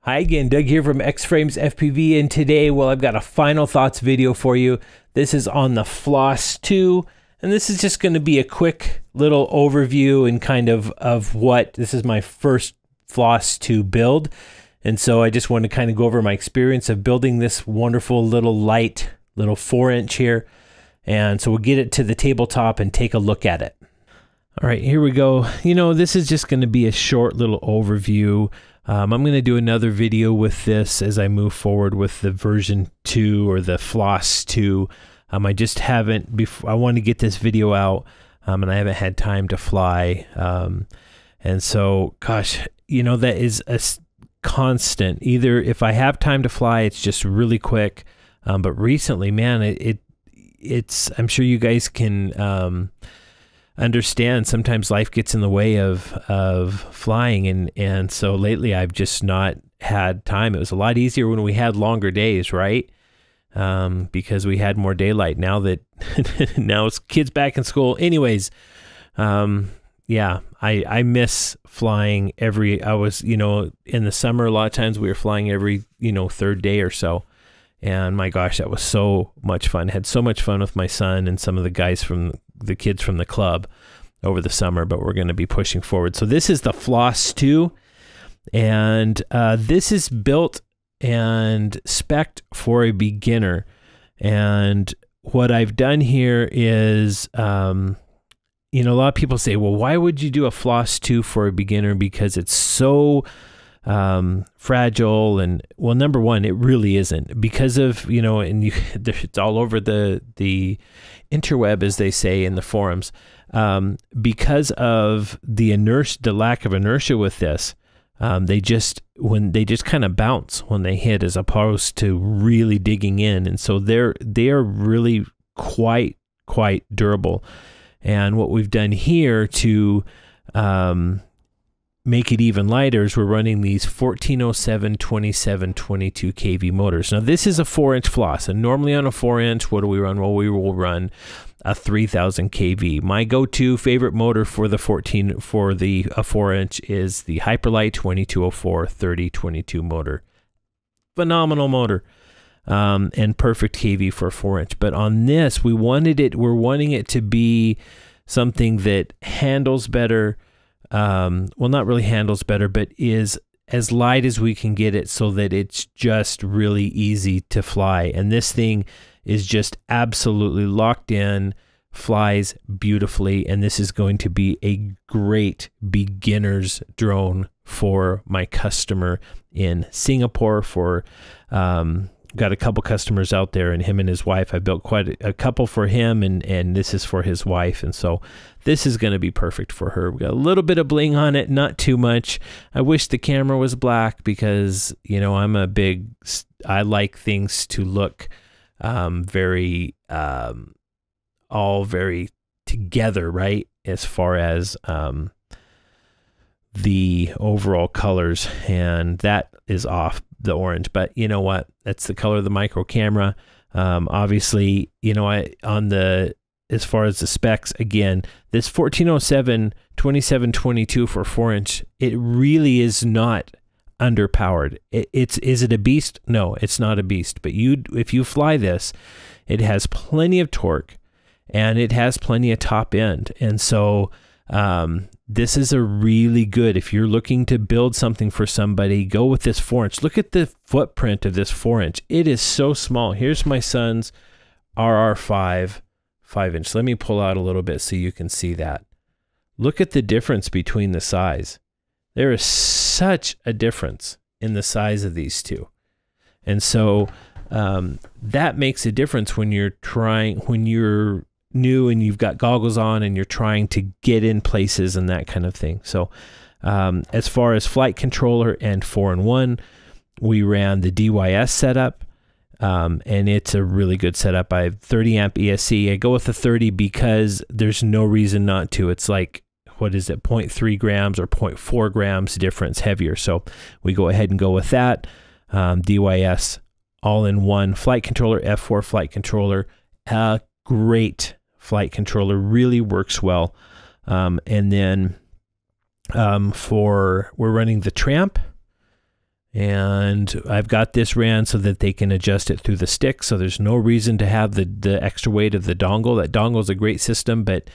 Hi again, Doug here from X-Frames FPV, and today, well, I've got a final thoughts video for you. This is on the Floss 2, and this is just going to be a quick little overview and kind of what, this is my first Floss 2 build, and so I just want to kind of go over my experience of building this wonderful little light, little 4-inch here, and so we'll get it to the tabletop and take a look at it. All right, here we go. You know, this is just going to be a short little overview. I'm going to do another video with this as I move forward with the version 2 or the Floss 2. I just haven't, I want to get this video out, and I haven't had time to fly. And so, gosh, you know, that is a constant. Either if I have time to fly, it's just really quick. But recently, man, it's, I'm sure you guys can understand sometimes life gets in the way of flying, and so lately I've just not had time. It was a lot easier when we had longer days, right? Because we had more daylight. Now that now it's kids back in school. Anyways, yeah, I miss flying I was, you know, in the summer a lot of times we were flying every, you know, third day or so. And my gosh, that was so much fun. I had so much fun with my son and some of the guys from the kids from the club over the summer, but we're going to be pushing forward. So this is the Floss 2, and this is built and spec'd for a beginner. And what I've done here is, you know, a lot of people say, well, why would you do a Floss 2 for a beginner? Because it's so fragile. And well, number one, it really isn't, because of, you know, and it's all over the interweb, as they say in the forums, because of the inertia, the lack of inertia with this. They just kind of bounce when they hit, as opposed to really digging in, and so they are really quite durable. And what we've done here to make it even lighter is we're running these 1407 2722 kV motors. Now this is a 4-inch Floss, and normally on a 4-inch, what do we run? Well, we will run a 3000 kV. My go-to favorite motor for the 4-inch is the Hyperlite 2204 3022 motor. Phenomenal motor, and perfect kV for a 4-inch. But on this, we're wanting it to be something that handles better. Well, not really handles better, but is as light as we can get it, so that it's just really easy to fly. And this thing is just absolutely locked in, flies beautifully, and this is going to be a great beginner's drone for my customer in Singapore. For got a couple customers out there, and him and his wife, I built quite a couple for him, and this is for his wife, and so this is going to be perfect for her. We got a little bit of bling on it, not too much. I wish the camera was black, because, you know, I like things to look very all very together, right, as far as the overall colors, and that is off, the orange. But you know what, that's the color of the micro camera. Obviously, you know, as far as the specs, again, this 1407 2722 for 4-inch, it really is not underpowered. Is it a beast? No, it's not a beast. But if you fly this, it has plenty of torque, and it has plenty of top end. And so this is a really good, if you're looking to build something for somebody, go with this 4-inch. Look at the footprint of this 4-inch. It is so small. Here's my son's RR5 5-inch. Let me pull out a little bit so you can see that. Look at the difference between the size. There is such a difference in the size of these two. And so that makes a difference when you're new and you've got goggles on and you're trying to get in places and that kind of thing. So as far as flight controller and 4-in-1, we ran the DYS setup, and it's a really good setup. I have 30 amp ESC. I go with the 30 because there's no reason not to. It's like, what is it, 0.3 grams or 0.4 grams difference heavier. So we go ahead and go with that. DYS all-in-one flight controller, F4 flight controller, great flight controller, really works well. And then we're running the Tramp, And I've got this ran so that they can adjust it through the stick, so there's no reason to have the extra weight of the dongle. That dongle is a great system, but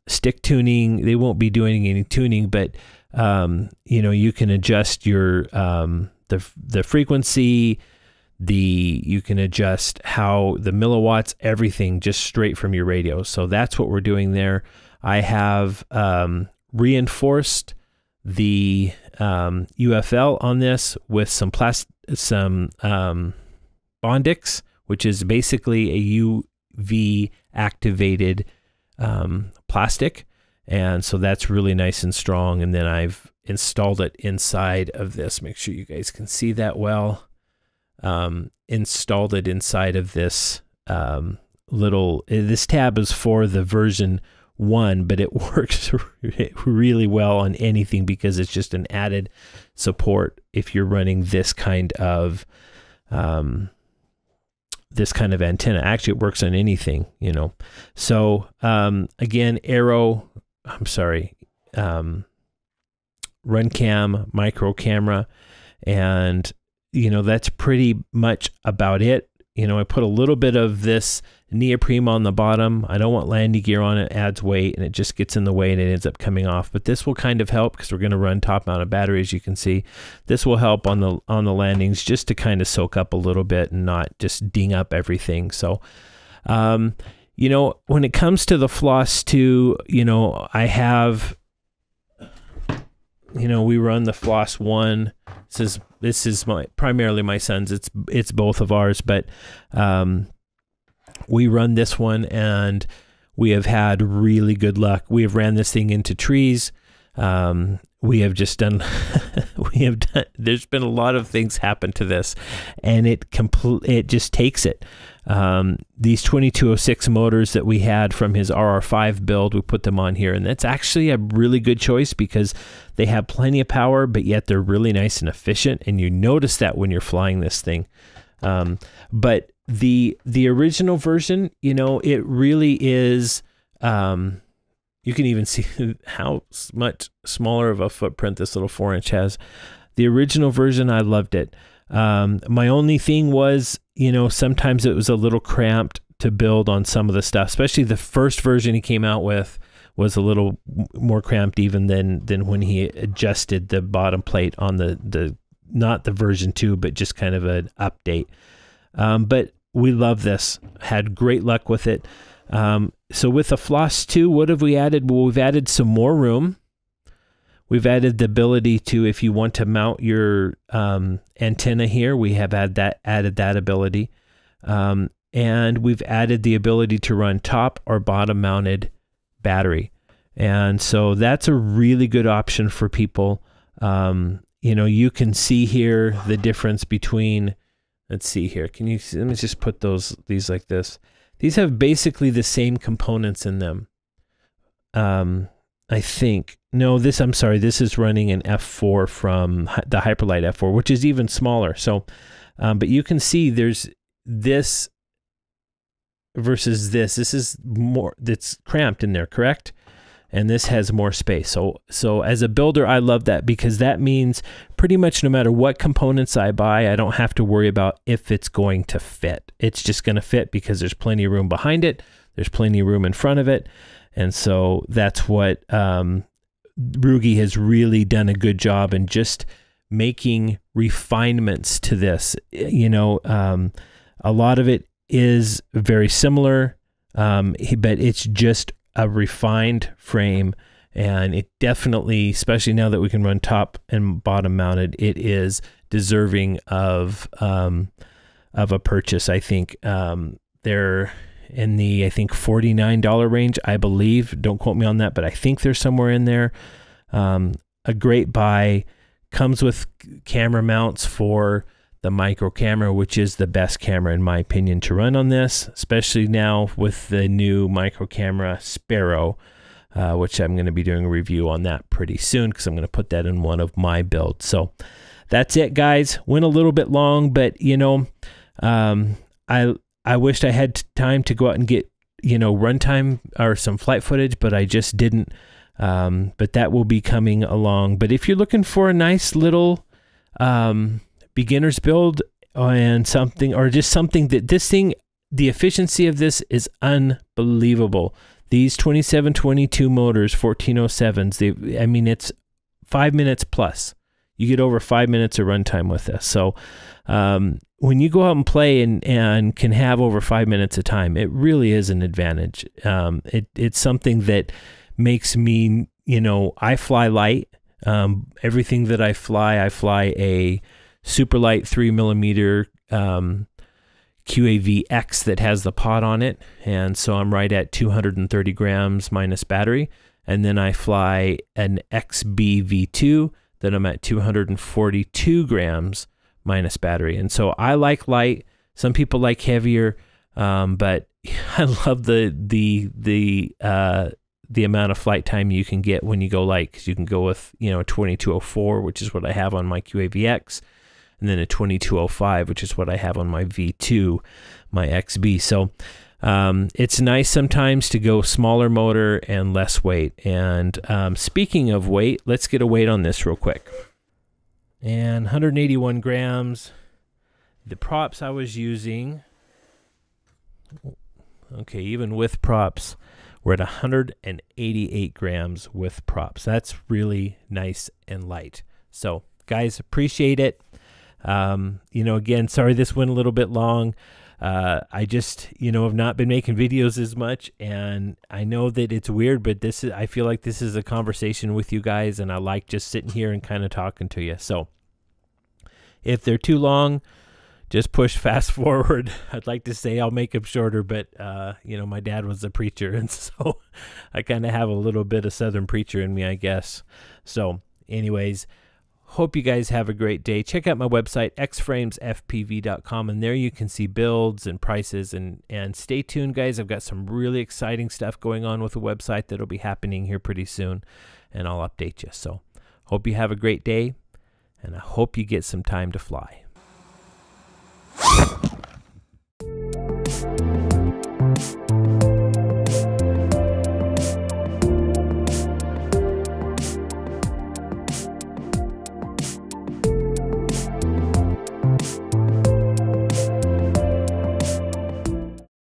stick tuning, they won't be doing any tuning, but you know, you can adjust your the frequency, you can adjust how the milliwatts, everything just straight from your radio. So that's what we're doing there. I have reinforced the UFL on this with some Bondix, which is basically a UV activated plastic, and so that's really nice and strong. And then I've installed it inside of this. Make sure you guys can see that well. Installed it inside of this this tab is for the version 1, but it works really well on anything because it's just an added support if you're running this kind of antenna. Actually, it works on anything, you know. So again, Runcam micro camera, and you know, that's pretty much about it. You know, I put a little bit of this neoprene on the bottom. I don't want landing gear on it, adds weight, and it just gets in the way and it ends up coming off. But this will kind of help because we're going to run top mounted batteries. You can see this will help on the landings just to kind of soak up a little bit and not just ding up everything. So, you know, when it comes to the Floss 2, you know, I have, you know, we run the Floss 1. This is primarily my son's. It's both of ours, but we run this one and we have had really good luck. We have ran this thing into trees. We have just done there's been a lot of things happen to this, and it just takes it. These 2206 motors that we had from his RR5 build, we put them on here, and that's actually a really good choice because they have plenty of power, but yet they're really nice and efficient, and you notice that when you're flying this thing. But the original version, you know, it really is, you can even see how much smaller of a footprint this little 4-inch has. The original version, I loved it. My only thing was, you know, sometimes it was a little cramped to build on some of the stuff, especially the first version he came out with was a little more cramped even than when he adjusted the bottom plate on the not the version 2, but just kind of an update. But we love this, had great luck with it. So with the Floss 2, what have we added? Well, we've added some more room. We've added the ability to, if you want to mount your antenna here, we have added that ability. And we've added the ability to run top or bottom mounted battery. And so that's a really good option for people. You know, you can see here the difference between, let's see here. Can you see, let me just put these like this. These have basically the same components in them. I think, no, I'm sorry, this is running an F4 from the Hyperlite F4, which is even smaller. So, but you can see there's this versus this. This is more, that's cramped in there, correct? And this has more space. So as a builder, I love that because that means pretty much no matter what components I buy, I don't have to worry about if it's going to fit. It's just going to fit because there's plenty of room behind it. There's plenty of room in front of it. And so that's what Rugi has really done a good job in just making refinements to this. You know, a lot of it is very similar, but it's just a refined frame, and it definitely, especially now that we can run top and bottom mounted, it is deserving of a purchase. I think they're in the, I think, $49 range, I believe. Don't quote me on that, but I think they're somewhere in there. A great buy. Comes with camera mounts for the micro camera, which is the best camera in my opinion to run on this, especially now with the new micro camera Sparrow, which I'm going to be doing a review on that pretty soon because I'm going to put that in one of my builds. So that's it, guys. Went a little bit long, but you know, I wished I had time to go out and get, you know, runtime or some flight footage, but I just didn't. But that will be coming along. But if you're looking for a nice little beginner's build and something, or just something that this thing, the efficiency of this is unbelievable. These 2722 motors, 1407s, I mean, it's 5 minutes plus. You get over 5 minutes of runtime with this. So when you go out and play and can have over 5 minutes of time, it really is an advantage. It's something that makes me, you know, I fly light. Everything that I fly a super light 3mm QAV-X that has the pod on it, and so I'm right at 230 grams minus battery. And then I fly an XBEE V2 that I'm at 242 grams minus battery. And so I like light. Some people like heavier, but I love the amount of flight time you can get when you go light, because you can go with, you know, a 2204, which is what I have on my QAV-X, and then a 2205, which is what I have on my V2, my XBEE. So it's nice sometimes to go smaller motor and less weight. And speaking of weight, let's get a weight on this real quick. And 181 grams. The props I was using, okay, even with props, we're at 188 grams with props. That's really nice and light. So guys, appreciate it. You know, again, sorry this went a little bit long. I just, you know, have not been making videos as much, and I know that it's weird, but this is, I feel like this is a conversation with you guys, and I like just sitting here and kind of talking to you. So if they're too long, just push fast forward. I'd like to say I'll make them shorter, but you know, my dad was a preacher, and so I kind of have a little bit of Southern preacher in me, I guess. So anyways, hope you guys have a great day. Check out my website, xframesfpv.com, and there you can see builds and prices, and stay tuned, guys. I've got some really exciting stuff going on with the website that'll be happening here pretty soon, and I'll update you. So hope you have a great day, and I hope you get some time to fly.